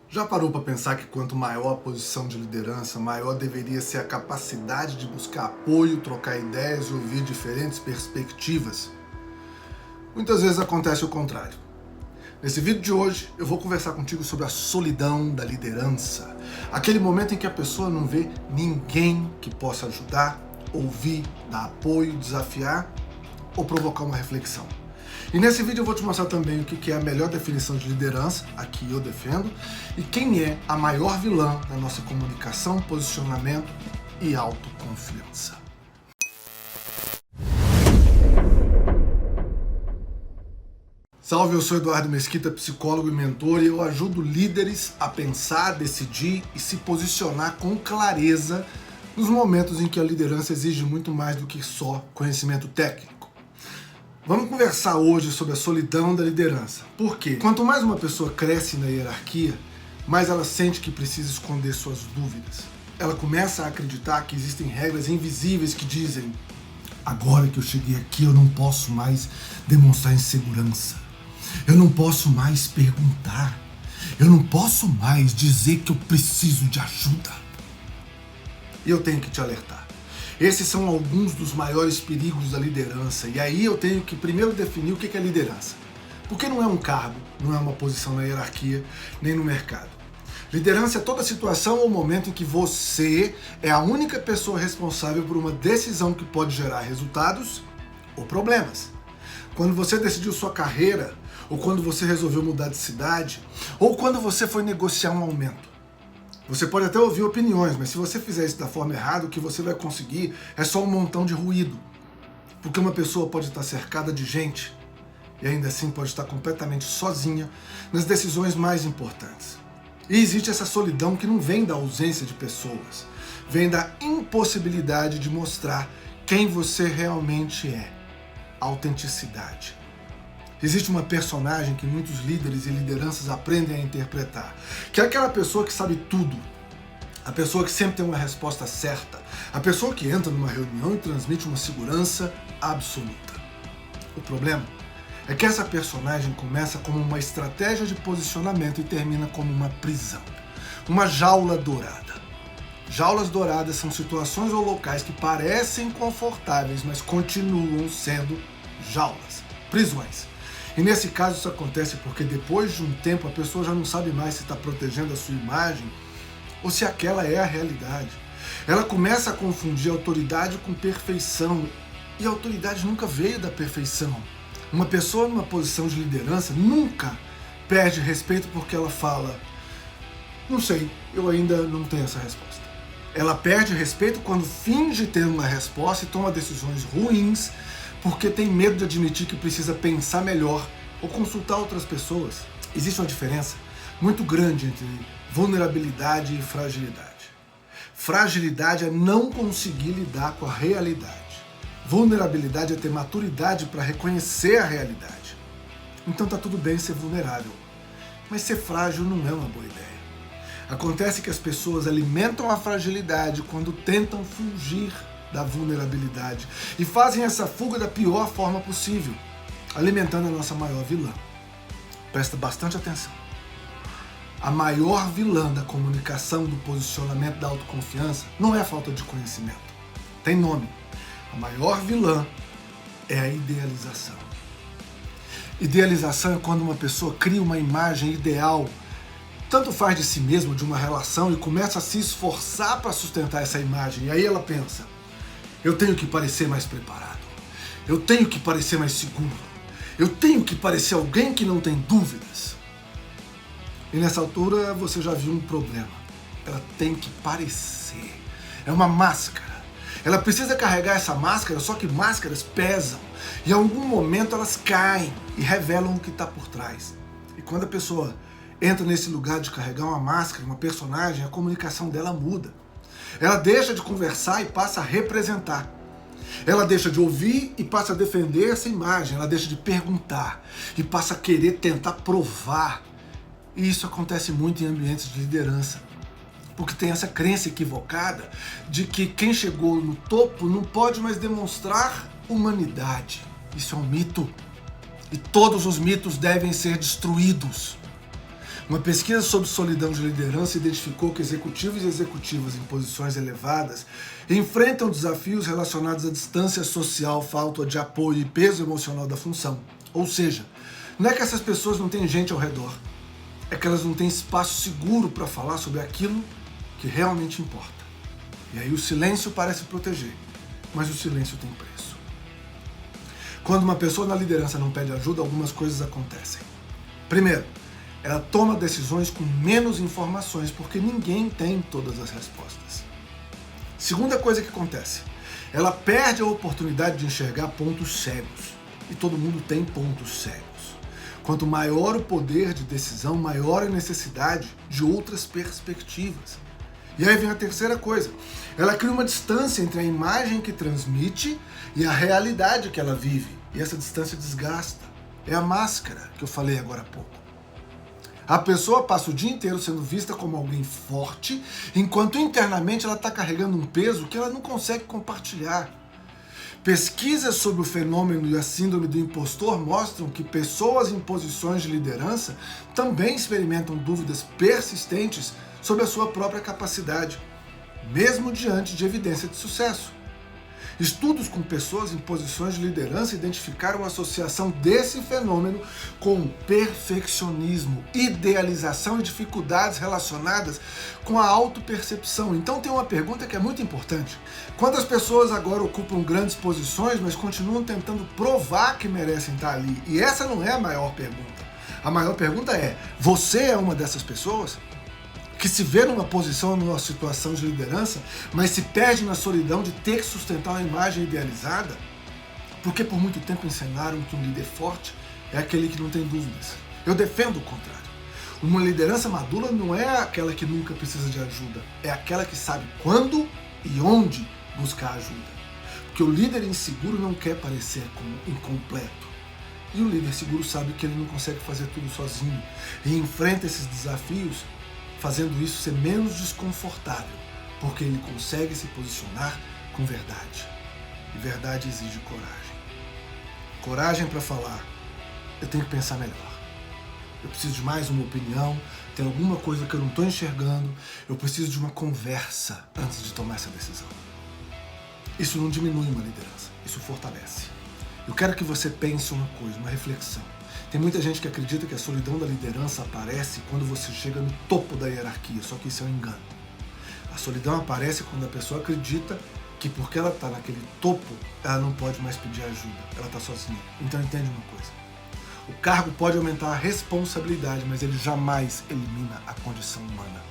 Já parou para pensar que quanto maior a posição de liderança, maior deveria ser a capacidade de buscar apoio, trocar ideias e ouvir diferentes perspectivas? Muitas vezes acontece o contrário. Nesse vídeo de hoje, eu vou conversar contigo sobre a solidão da liderança. Aquele momento em que a pessoa não vê ninguém que possa ajudar, ouvir, dar apoio, desafiar ou provocar uma reflexão. E nesse vídeo eu vou te mostrar também o que é a melhor definição de liderança, a que eu defendo, e quem é a maior vilã da nossa comunicação, posicionamento e autoconfiança. Salve, eu sou Eduardo Mesquita, psicólogo e mentor, e eu ajudo líderes a pensar, decidir e se posicionar com clareza nos momentos em que a liderança exige muito mais do que só conhecimento técnico. Vamos conversar hoje sobre a solidão da liderança. Por quê? Quanto mais uma pessoa cresce na hierarquia, mais ela sente que precisa esconder suas dúvidas. Ela começa a acreditar que existem regras invisíveis que dizem: agora que eu cheguei aqui eu não posso mais demonstrar insegurança. Eu não posso mais perguntar. Eu não posso mais dizer que eu preciso de ajuda. E eu tenho que te alertar. Esses são alguns dos maiores perigos da liderança. E aí eu tenho que primeiro definir o que é liderança. Porque não é um cargo, não é uma posição na hierarquia, nem no mercado. Liderança é toda situação ou momento em que você é a única pessoa responsável por uma decisão que pode gerar resultados ou problemas. Quando você decidiu sua carreira, ou quando você resolveu mudar de cidade, ou quando você foi negociar um aumento. Você pode até ouvir opiniões, mas se você fizer isso da forma errada, o que você vai conseguir é só um montão de ruído. Porque uma pessoa pode estar cercada de gente e ainda assim pode estar completamente sozinha nas decisões mais importantes. E existe essa solidão que não vem da ausência de pessoas, vem da impossibilidade de mostrar quem você realmente é. Autenticidade. Existe uma personagem que muitos líderes e lideranças aprendem a interpretar, que é aquela pessoa que sabe tudo, a pessoa que sempre tem uma resposta certa, a pessoa que entra numa reunião e transmite uma segurança absoluta. O problema é que essa personagem começa como uma estratégia de posicionamento e termina como uma prisão, uma jaula dourada. Jaulas douradas são situações ou locais que parecem confortáveis, mas continuam sendo jaulas, prisões. E nesse caso isso acontece porque depois de um tempo a pessoa já não sabe mais se está protegendo a sua imagem ou se aquela é a realidade. Ela começa a confundir autoridade com perfeição, e a autoridade nunca veio da perfeição. Uma pessoa numa posição de liderança nunca perde respeito porque ela fala: não sei, eu ainda não tenho essa resposta. Ela perde respeito quando finge ter uma resposta e toma decisões ruins porque tem medo de admitir que precisa pensar melhor ou consultar outras pessoas. Existe uma diferença muito grande entre vulnerabilidade e fragilidade. Fragilidade é não conseguir lidar com a realidade. Vulnerabilidade é ter maturidade para reconhecer a realidade. Então tá tudo bem ser vulnerável, mas ser frágil não é uma boa ideia. Acontece que as pessoas alimentam a fragilidade quando tentam fugir da vulnerabilidade e fazem essa fuga da pior forma possível, alimentando a nossa maior vilã. Presta bastante atenção. A maior vilã da comunicação, do posicionamento, da autoconfiança não é a falta de conhecimento. Tem nome. A maior vilã é a idealização. Idealização é quando uma pessoa cria uma imagem ideal, tanto faz de si mesma, de uma relação, e começa a se esforçar para sustentar essa imagem. E aí ela pensa: eu tenho que parecer mais preparado, eu tenho que parecer mais seguro, eu tenho que parecer alguém que não tem dúvidas. E nessa altura você já viu um problema. Ela tem que parecer. É uma máscara. Ela precisa carregar essa máscara, só que máscaras pesam. E em algum momento elas caem e revelam o que está por trás. E quando a pessoa entra nesse lugar de carregar uma máscara, uma personagem, a comunicação dela muda. Ela deixa de conversar e passa a representar. Ela deixa de ouvir e passa a defender essa imagem. Ela deixa de perguntar e passa a querer tentar provar. E isso acontece muito em ambientes de liderança. Porque tem essa crença equivocada de que quem chegou no topo não pode mais demonstrar humanidade. Isso é um mito. E todos os mitos devem ser destruídos. Uma pesquisa sobre solidão de liderança identificou que executivos e executivas em posições elevadas enfrentam desafios relacionados à distância social, falta de apoio e peso emocional da função. Ou seja, não é que essas pessoas não têm gente ao redor, é que elas não têm espaço seguro para falar sobre aquilo que realmente importa. E aí o silêncio parece proteger, mas o silêncio tem preço. Quando uma pessoa na liderança não pede ajuda, algumas coisas acontecem. Primeiro, ela toma decisões com menos informações, porque ninguém tem todas as respostas. Segunda coisa que acontece, ela perde a oportunidade de enxergar pontos cegos. E todo mundo tem pontos cegos. Quanto maior o poder de decisão, maior a necessidade de outras perspectivas. E aí vem a terceira coisa, ela cria uma distância entre a imagem que transmite e a realidade que ela vive. E essa distância desgasta. É a máscara que eu falei agora há pouco. A pessoa passa o dia inteiro sendo vista como alguém forte, enquanto internamente ela está carregando um peso que ela não consegue compartilhar. Pesquisas sobre o fenômeno e a síndrome do impostor mostram que pessoas em posições de liderança também experimentam dúvidas persistentes sobre a sua própria capacidade, mesmo diante de evidência de sucesso. Estudos com pessoas em posições de liderança identificaram a associação desse fenômeno com perfeccionismo, idealização e dificuldades relacionadas com a autopercepção. Então tem uma pergunta que é muito importante. Quantas pessoas agora ocupam grandes posições, mas continuam tentando provar que merecem estar ali? E essa não é a maior pergunta. A maior pergunta é, você é uma dessas pessoas? Que se vê numa posição, numa situação de liderança, mas se perde na solidão de ter que sustentar uma imagem idealizada, porque por muito tempo ensinaram que um líder forte é aquele que não tem dúvidas. Eu defendo o contrário. Uma liderança madura não é aquela que nunca precisa de ajuda, é aquela que sabe quando e onde buscar ajuda. Porque o líder inseguro não quer parecer como incompleto. E o líder seguro sabe que ele não consegue fazer tudo sozinho e enfrenta esses desafios fazendo isso ser menos desconfortável, porque ele consegue se posicionar com verdade. E verdade exige coragem. Coragem para falar, eu tenho que pensar melhor. Eu preciso de mais uma opinião, tem alguma coisa que eu não estou enxergando, eu preciso de uma conversa antes de tomar essa decisão. Isso não diminui uma liderança, isso fortalece. Eu quero que você pense uma coisa, uma reflexão. Tem muita gente que acredita que a solidão da liderança aparece quando você chega no topo da hierarquia, só que isso é um engano. A solidão aparece quando a pessoa acredita que porque ela está naquele topo, ela não pode mais pedir ajuda, ela está sozinha. Então entende uma coisa, o cargo pode aumentar a responsabilidade, mas ele jamais elimina a condição humana.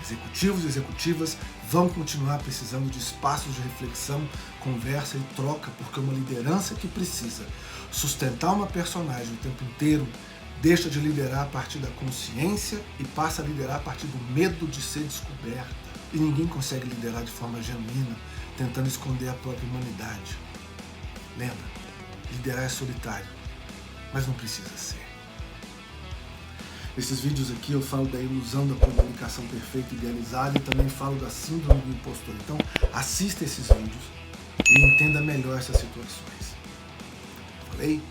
Executivos e executivas vão continuar precisando de espaços de reflexão, conversa e troca, porque uma liderança que precisa sustentar uma personagem o tempo inteiro deixa de liderar a partir da consciência e passa a liderar a partir do medo de ser descoberta. E ninguém consegue liderar de forma genuína, tentando esconder a própria humanidade. Lembra, liderar é solitário, mas não precisa ser. Nesses vídeos aqui eu falo da ilusão da comunicação perfeita e idealizada e também falo da síndrome do impostor. Então assista esses vídeos e entenda melhor essas situações. Falei?